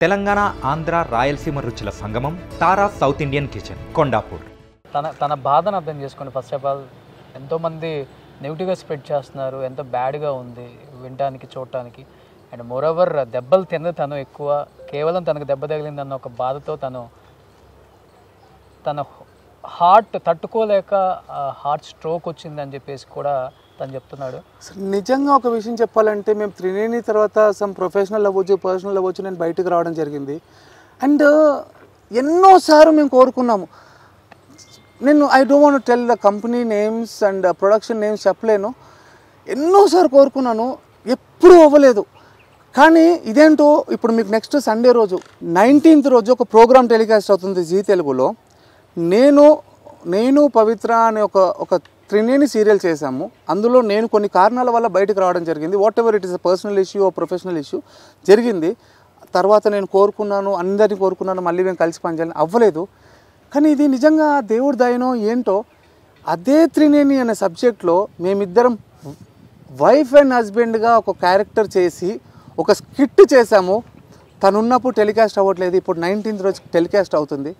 తెలంగాణ ఆంధ్ర రాయలసీమ రుచుల సంగమం తారా south Indian kitchen Kondapur. తన బాధను అర్థం చేసుకోండి. ఫస్ట్ ఆఫ్ ఆల్ ఎంతోమంది నెగిటివ్గా స్ప్రెడ్ చేస్తున్నారు, ఎంతో బ్యాడ్గా ఉంది వినడానికి చూడటానికి. అండ్ మోరోవర్ దెబ్బలు తిన్నది తను ఎక్కువ, కేవలం తనకు దెబ్బ తగిలిందన్న ఒక బాధతో తన హార్ట్ తట్టుకోలేక హార్ట్ స్ట్రోక్ వచ్చిందని చెప్పేసి కూడా తను చెప్తున్నాడు. నిజంగా ఒక విషయం చెప్పాలంటే మేము త్రినేని తర్వాత సమ్ ప్రొఫెషనల్ అవ్వచ్చు, పర్సనల్ అవ్వచ్చు, నేను బయటకు రావడం జరిగింది. అండ్ ఎన్నోసార్లు మేము కోరుకున్నాము. నేను I don't want tell the company names and production names చెప్పలేను. ఎన్నోసార్లు కోరుకున్నాను, ఎప్పుడూ అవ్వలేదు. కానీ ఇదేంటో ఇప్పుడు మీకు నెక్స్ట్ సండే రోజు 19th రోజు ఒక ప్రోగ్రామ్ టెలికాస్ట్ అవుతుంది జీ తెలుగులో. నేను పవిత్ర అనే ఒక త్రినేని సీరియల్ చేశాము. అందులో నేను కొన్ని కారణాల వల్ల బయటకు రావడం జరిగింది. Whatever it is a personal issue or professional issue జరిగింది. తర్వాత నేను కోరుకున్నాను, అందరినీ కోరుకున్నాను మళ్ళీ మేము కలిసి పనిచేయాలని, అవ్వలేదు. కానీ ఇది నిజంగా దేవుడి దయనో ఏంటో, అదే త్రినేని అనే సబ్జెక్ట్లో మేమిద్దరం వైఫ్ అండ్ హస్బెండ్గా ఒక క్యారెక్టర్ చేసి ఒక స్కిట్ చేశాము. తనున్నప్పుడు టెలికాస్ట్ అవ్వట్లేదు, ఇప్పుడు 19th రోజు టెలికాస్ట్ అవుతుంది.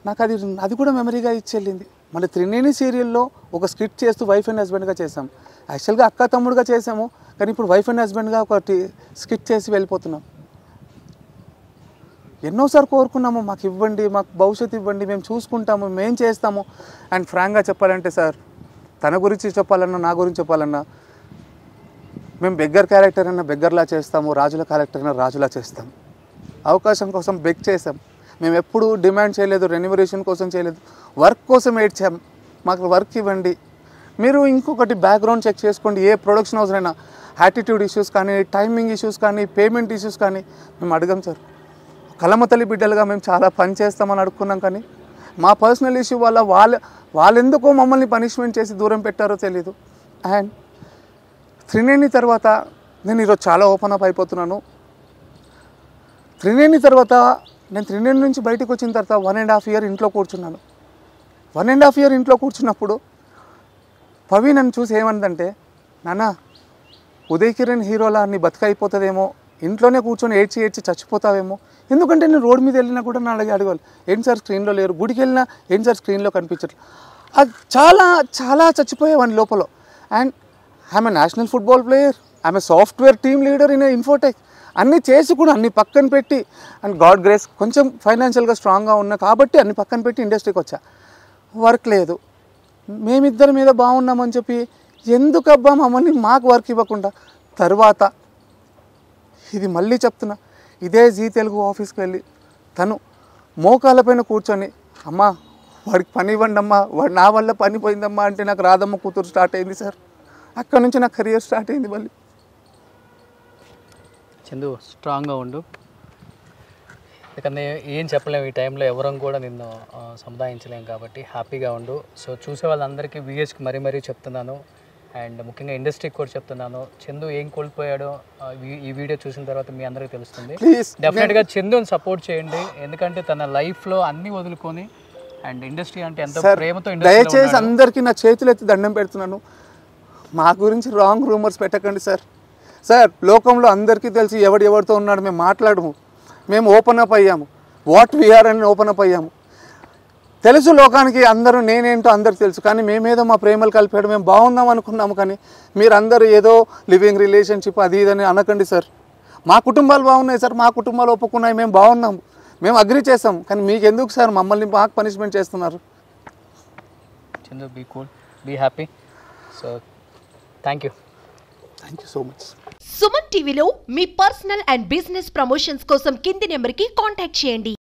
నాకు అది కూడా మెమరీగా ఇచ్చెళ్ళింది. మళ్ళీ త్రినేని సీరియల్లో ఒక స్కిట్ చేస్తూ వైఫ్ అండ్ హస్బెండ్గా చేసాం. యాక్చువల్గా అక్క తమ్ముడుగా చేసాము, కానీ ఇప్పుడు వైఫ్ అండ్ హస్బెండ్గా ఒకటి స్కిట్ చేసి వెళ్ళిపోతున్నాం. ఎన్నోసార్లు కోరుకున్నాము, మాకు ఇవ్వండి, మాకు భవిష్యత్తు ఇవ్వండి, మేము చూసుకుంటాము, మేము చేస్తాము. అండ్ ఫ్రాంక్గా చెప్పాలంటే సార్, తన గురించి చెప్పాలన్నా నా గురించి చెప్పాలన్నా, మేము బెగ్గర్ క్యారెక్టర్ అన్నా బెగ్గర్లా చేస్తాము, రాజుల క్యారెక్టర్ అన్నా రాజులా చేస్తాము. అవకాశం కోసం బెగ్ చేసాం. మేము ఎప్పుడు డిమాండ్ చేయలేదు, రెన్యుమరేషన్ కోసం చేయలేదు, వర్క్ కోసం ఏడ్చాం. మాకు వర్క్ ఇవ్వండి. మీరు ఇంకొకటి బ్యాక్గ్రౌండ్ చెక్ చేసుకోండి. ఏ ప్రొడక్షన్ హౌస్ అయినా యాటిట్యూడ్ ఇష్యూస్ కానీ, టైమింగ్ ఇష్యూస్ కానీ, పేమెంట్ ఇష్యూస్ కానీ మేము అడగం సార్. కలమతల్లి బిడ్డలుగా మేము చాలా పని చేస్తామని అడుక్కున్నాం. కానీ మా పర్సనల్ ఇష్యూ వల్ల వాళ్ళెందుకో మమ్మల్ని పనిష్మెంట్ చేసి దూరం పెట్టారో తెలీదు. అండ్ త్రినేని తర్వాత నేను ఈరోజు చాలా ఓపెన్ అప్ అయిపోతున్నాను. త్రినేని తర్వాత నేను త్రినేని నుంచి బయటకు వచ్చిన తర్వాత 1.5 year ఇంట్లో కూర్చున్నాను. 1.5 year ఇంట్లో కూర్చున్నప్పుడు పవి నన్ను చూసి ఏమందంటే, నాన్న ఉదయ్ కిరణ్ హీరోలా నీ బతుకైపోతుందేమో, ఇంట్లోనే కూర్చొని ఏడ్చి చచ్చిపోతావేమో. ఎందుకంటే నేను రోడ్ మీద వెళ్ళినా కూడా నా అడగాలి, ఏంటి సార్ స్క్రీన్లో లేరు, గుడికి వెళ్ళినా ఏంటి సార్ స్క్రీన్లో కనిపించట్లేదు. అది చాలా చచ్చిపోయేవాడిని లోపల. And I'm a national football player, I'm a software team leader in Infotech. అన్నీ చేసి కూడా అన్ని పక్కన పెట్టి, అండ్ గాడ్ గ్రేస్ కొంచెం ఫైనాన్షియల్గా స్ట్రాంగ్గా ఉన్నా కాబట్టి అన్ని పక్కన పెట్టి ఇండస్ట్రీకి వచ్చా. వర్క్ లేదు, మేమిద్దరి మీద బాగున్నామని చెప్పి ఎందుకబ్బా మమ్మల్ని మాకు వర్క్ ఇవ్వకుండా. తర్వాత ఇది మళ్ళీ చెప్తున్నా, ఇదే జీ తెలుగు ఆఫీస్కి వెళ్ళి తను మోకాళ్ళపైన కూర్చొని, అమ్మా వాడికి పని ఇవ్వండి అమ్మా, వాడు నా వల్ల పని పోయిందమ్మా అంటే నాకు రాధమ్మ కూతురు స్టార్ట్ అయింది సార్. అక్కడ నుంచి నా కెరియర్ స్టార్ట్ అయింది. మళ్ళీ చందు స్ట్రాంగ్గా ఉండు, ఎందుకంటే ఏం చెప్పలేము ఈ టైంలో, ఎవరం కూడా నిన్ను సముదాయించలేము కాబట్టి హ్యాపీగా ఉండు. సో చూసే వాళ్ళందరికీ విఎస్కి మరీ చెప్తున్నాను, అండ్ ముఖ్యంగా ఇండస్ట్రీకి కూడా చెప్తున్నాను, చందు ఏం కోల్పోయాడో ఈ వీడియో చూసిన తర్వాత మీ అందరికీ తెలుస్తుంది. డెఫినెట్గా చందుని సపోర్ట్ చేయండి, ఎందుకంటే తన లైఫ్లో అన్నీ వదులుకొని అండ్ ఇండస్ట్రీ అంటే ఎంతో ప్రేమతో. దయచేసి అందరికీ నా చేతులు ఎత్తి దండం పెడుతున్నాను, మా గురించి రాంగ్ రూమర్స్ పెట్టకండి సార్. సార్ లోకంలో అందరికీ తెలిసి ఎవరితో ఉన్నాడు, మేము మాట్లాడము, మేము ఓపెన్ అప్ అయ్యాము, వాట్ వీఆర్ అని ఓపెన్ అప్ అయ్యాము. తెలుసు లోకానికి, అందరూ నేనేంటో అందరికి తెలుసు. కానీ మేమేదో మా ప్రేమలు కలిపాడు, మేము బాగున్నాం అనుకున్నాము. కానీ మీరందరూ ఏదో లివింగ్ రిలేషన్షిప్ అది ఇదని అనకండి సార్. మా కుటుంబాలు బాగున్నాయి సార్, మా కుటుంబాలు ఒప్పుకున్నాయి, మేము బాగున్నాము, మేము అగ్రి చేసాం. కానీ మీకు ఎందుకు సార్ మమ్మల్ని మాకు పనిష్మెంట్ చేస్తున్నారు? Chandu be cool, be happy. So thank you so much. Suman టీవీలో మీ పర్సనల్ అండ్ బిజినెస్ ప్రమోషన్స్ కోసం కింది నెంబర్కి కాంటాక్ట్ చేయండి.